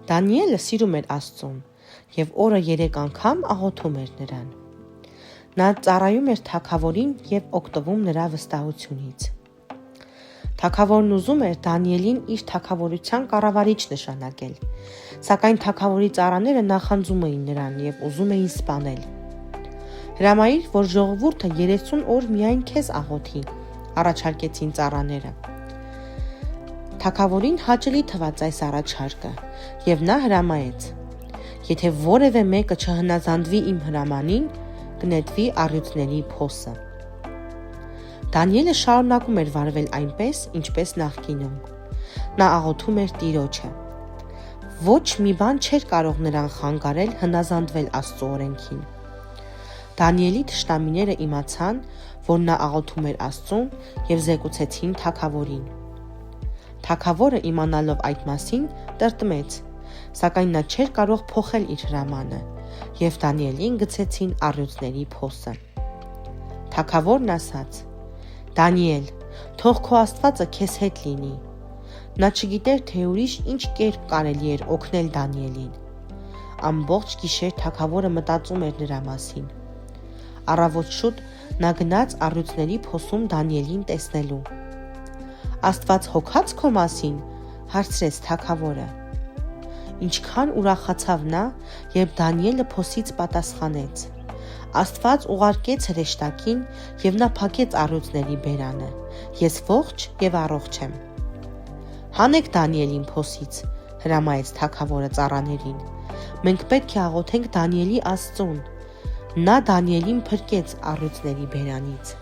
Դանիելը սիրում էր Աստծուն և օրը 3 անգամ աղոթում էր նրան։ Նա ծառայում էր թագավորին և օգտվում նրա վստահությունից։ Թագավորն ուզում էր Դանիելին իր թագավորության կառավարիչ նշանակել, սակայն թագավորի ծառաները նախանձում էին նրան և ուզում էին սպանել։ Հրամայիր, որ ժողովուրդը 30 օր միայն քեզ աղոթի, առաջարկեցին ծառաները։ Թագավորին հաճելի թվաց այս առաջարկը, և նա հրամայեց. եթե որևէ մեկը չհնազանդվի իմ հրամանին, կնետվի առյուծների փոսը։ Դանիելը շարունակում էր վարվել այնպես, ինչպես նախկինում։ Նա աղոթում էր Տիրոջը։ Ոչ մի բան չէր կարող նրան խանգարել հնազանդվել Աստծո օրենքին։ Դանիելի թշնամիները իմացան, որ նա աղոթում էր Աստծուն և զեկուցեցին թագավորին։ Թագավորը իմանալով այդ մասին տրտմեց, սակայն նա չէր կարող փոխել իր հրամանը, և Դանիելին գցեցին առյուծների փոսը։ Թագավորն ասաց. Դանիել, թող քո Աստվածը քեզ հետ լինի։ Նա չգիտեր, թե ուրիշ ինչ կերպ կարելի էր օգնել Դանիելին։ Ամբողջ գիշեր թագավորը մտածում էր նրա մասին։ Առավոտ շուտ նա գնաց առյուծների փոսում Դանիելին տեսնելու։ Աստված հոգա՞ց քո մասին, հարցրեց թագավորը։ Ինչքան ուրախացավ նա, երբ Դանիելը փոսից պատասխանեց. Աստված ուղարկեց հրեշտակին և նա փակեց առյուծների բերանը։ Ես ողջ և առողջ եմ։ Հանեք Դանիելին փոսից, հրամայեց թագավորը ծառաներին։ Մենք պետք է աղոթենք Դանիելի Աստծուն։ Նա Դանիելին փրկեց առյուծների բերանից։